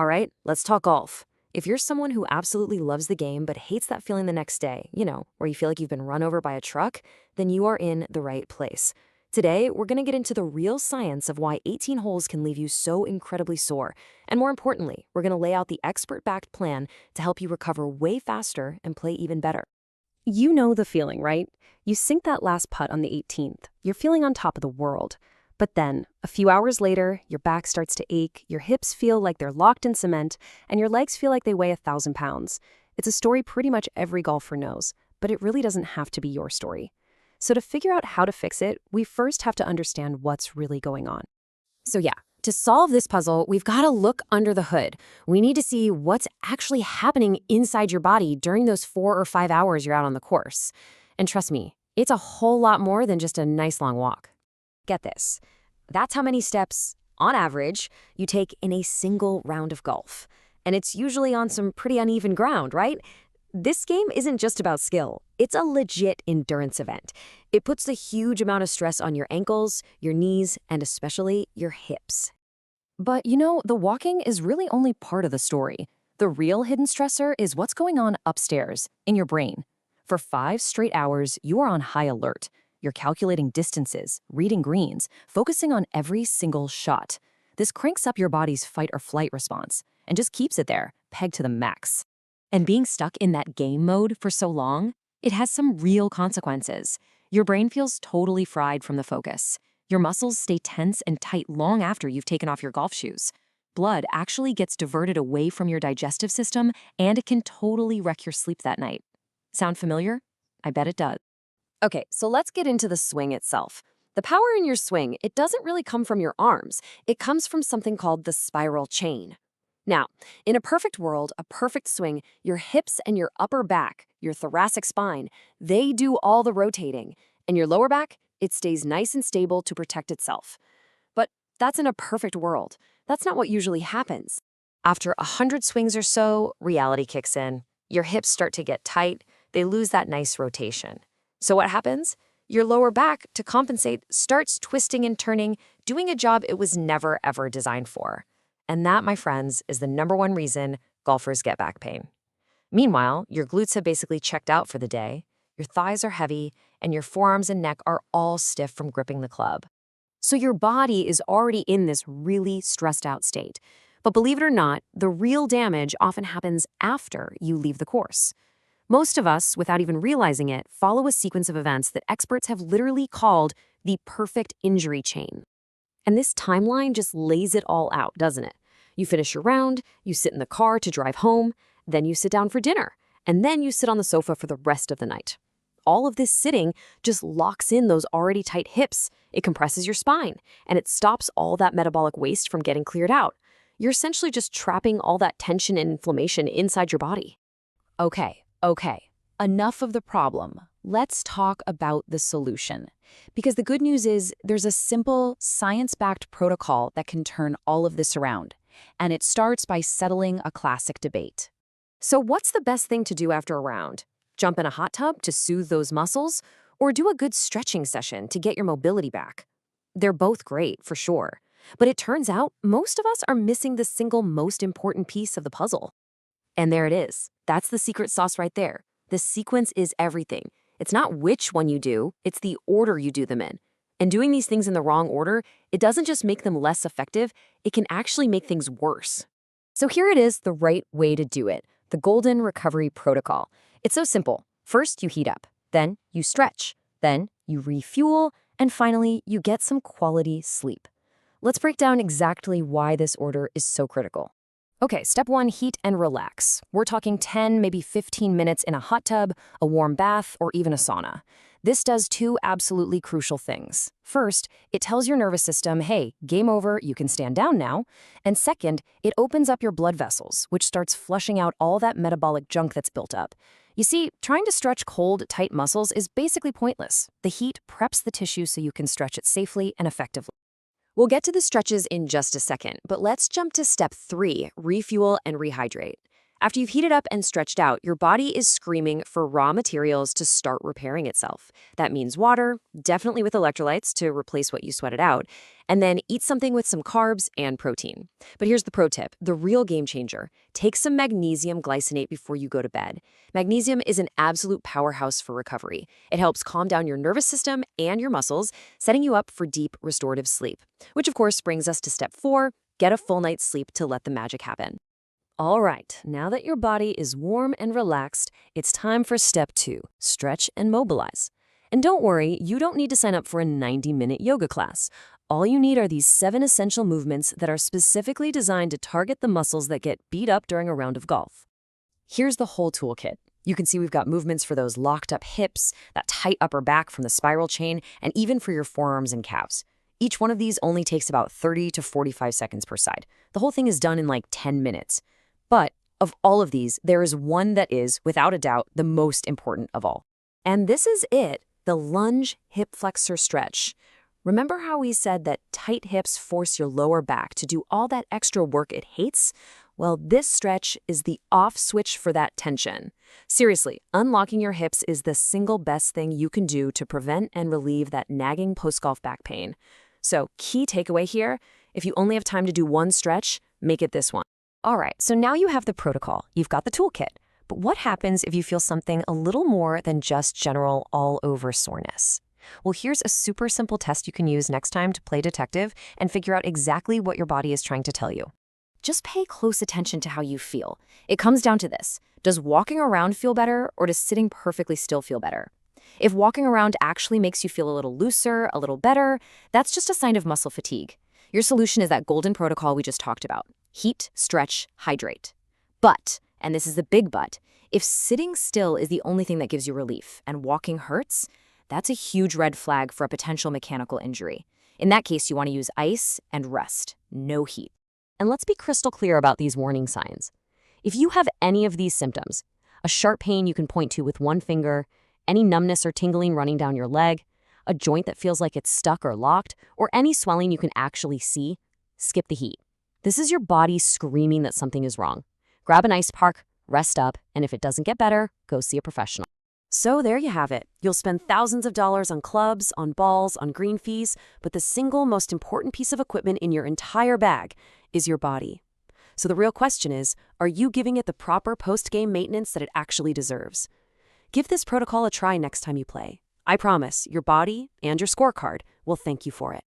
All right, let's talk golf. If you're someone who absolutely loves the game but hates that feeling the next day, where you feel like you've been run over by a truck, then you are in the right place. Today, we're going to get into the real science of why 18 holes can leave you so incredibly sore. And more importantly, we're going to lay out the expert-backed plan to help you recover way faster and play even better. You know the feeling, right? You sink that last putt on the 18th. You're feeling on top of the world. But then, a few hours later, your back starts to ache, your hips feel like they're locked in cement, and your legs feel like they weigh 1,000 pounds. It's a story pretty much every golfer knows, but it really doesn't have to be your story. So to figure out how to fix it, we first have to understand what's really going on. To solve this puzzle, we've got to look under the hood. We need to see what's actually happening inside your body during those 4 or 5 hours you're out on the course. And trust me, it's a whole lot more than just a nice long walk. Get this. That's how many steps, on average, you take in a single round of golf. And it's usually on some pretty uneven ground, right? This game isn't just about skill. It's a legit endurance event. It puts a huge amount of stress on your ankles, your knees, and especially your hips. But the walking is really only part of the story. The real hidden stressor is what's going on upstairs, in your brain. For 5 straight hours, you are on high alert. You're calculating distances, reading greens, focusing on every single shot. This cranks up your body's fight or flight response and just keeps it there, pegged to the max. And being stuck in that game mode for so long, it has some real consequences. Your brain feels totally fried from the focus. Your muscles stay tense and tight long after you've taken off your golf shoes. Blood actually gets diverted away from your digestive system, and it can totally wreck your sleep that night. Sound familiar? I bet it does. Okay, so let's get into the swing itself. The power in your swing, it doesn't really come from your arms. It comes from something called the spiral chain. Now, in a perfect world, a perfect swing, your hips and your upper back, your thoracic spine, they do all the rotating. And your lower back, it stays nice and stable to protect itself. But that's in a perfect world. That's not what usually happens. After 100 swings or so, reality kicks in. Your hips start to get tight. They lose that nice rotation. So what happens? Your lower back, to compensate, starts twisting and turning, doing a job it was never, ever designed for. And that, my friends, is the #1 reason golfers get back pain. Meanwhile, your glutes have basically checked out for the day, your thighs are heavy, and your forearms and neck are all stiff from gripping the club. So your body is already in this really stressed out state. But believe it or not, the real damage often happens after you leave the course. Most of us, without even realizing it, follow a sequence of events that experts have literally called the perfect injury chain. And this timeline just lays it all out, doesn't it? You finish your round, you sit in the car to drive home, then you sit down for dinner, and then you sit on the sofa for the rest of the night. All of this sitting just locks in those already tight hips. It compresses your spine, and it stops all that metabolic waste from getting cleared out. You're essentially just trapping all that tension and inflammation inside your body. Okay, enough of the problem. Let's talk about the solution. Because the good news is there's a simple, science-backed protocol that can turn all of this around. And it starts by settling a classic debate. So what's the best thing to do after a round? Jump in a hot tub to soothe those muscles? Or do a good stretching session to get your mobility back? They're both great, for sure. But it turns out most of us are missing the single most important piece of the puzzle. And there it is. That's the secret sauce right there. The sequence is everything. It's not which one you do, it's the order you do them in. And doing these things in the wrong order, it doesn't just make them less effective, it can actually make things worse. So here it is, the right way to do it, the Golden Recovery Protocol. It's so simple. First, you heat up. Then, you stretch. Then, you refuel. And finally, you get some quality sleep. Let's break down exactly why this order is so critical. Okay, step 1, heat and relax. We're talking 10, maybe 15 minutes in a hot tub, a warm bath, or even a sauna. This does 2 absolutely crucial things. First, it tells your nervous system, hey, game over, you can stand down now. And second, it opens up your blood vessels, which starts flushing out all that metabolic junk that's built up. You see, trying to stretch cold, tight muscles is basically pointless. The heat preps the tissue so you can stretch it safely and effectively. We'll get to the stretches in just a second, but let's jump to step 3, refuel and rehydrate. After you've heated up and stretched out, your body is screaming for raw materials to start repairing itself. That means water, definitely with electrolytes to replace what you sweated out, and then eat something with some carbs and protein. But here's the pro tip, the real game changer. Take some magnesium glycinate before you go to bed. Magnesium is an absolute powerhouse for recovery. It helps calm down your nervous system and your muscles, setting you up for deep restorative sleep. Which of course brings us to step 4, get a full night's sleep to let the magic happen. All right, now that your body is warm and relaxed, it's time for step 2, stretch and mobilize. And don't worry, you don't need to sign up for a 90-minute yoga class. All you need are these 7 essential movements that are specifically designed to target the muscles that get beat up during a round of golf. Here's the whole toolkit. You can see we've got movements for those locked up hips, that tight upper back from the spiral chain, and even for your forearms and calves. Each one of these only takes about 30 to 45 seconds per side. The whole thing is done in like 10 minutes. But of all of these, there is one that is, without a doubt, the most important of all. And this is it, the lunge hip flexor stretch. Remember how we said that tight hips force your lower back to do all that extra work it hates? Well, this stretch is the off switch for that tension. Seriously, unlocking your hips is the single best thing you can do to prevent and relieve that nagging post-golf back pain. So, key takeaway here, if you only have time to do one stretch, make it this one. All right, so now you have the protocol, you've got the toolkit. But what happens if you feel something a little more than just general all-over soreness? Well, here's a super simple test you can use next time to play detective and figure out exactly what your body is trying to tell you. Just pay close attention to how you feel. It comes down to this. Does walking around feel better, or does sitting perfectly still feel better? If walking around actually makes you feel a little looser, a little better, that's just a sign of muscle fatigue. Your solution is that golden protocol we just talked about. Heat, stretch, hydrate. But, and this is the big but, if sitting still is the only thing that gives you relief and walking hurts, that's a huge red flag for a potential mechanical injury. In that case, you want to use ice and rest, no heat. And let's be crystal clear about these warning signs. If you have any of these symptoms, a sharp pain you can point to with one finger, any numbness or tingling running down your leg, a joint that feels like it's stuck or locked, or any swelling you can actually see, skip the heat. This is your body screaming that something is wrong. Grab an ice pack, rest up, and if it doesn't get better, go see a professional. So there you have it. You'll spend thousands of dollars on clubs, on balls, on green fees, but the single most important piece of equipment in your entire bag is your body. So the real question is, are you giving it the proper post-game maintenance that it actually deserves? Give this protocol a try next time you play. I promise, your body and your scorecard will thank you for it.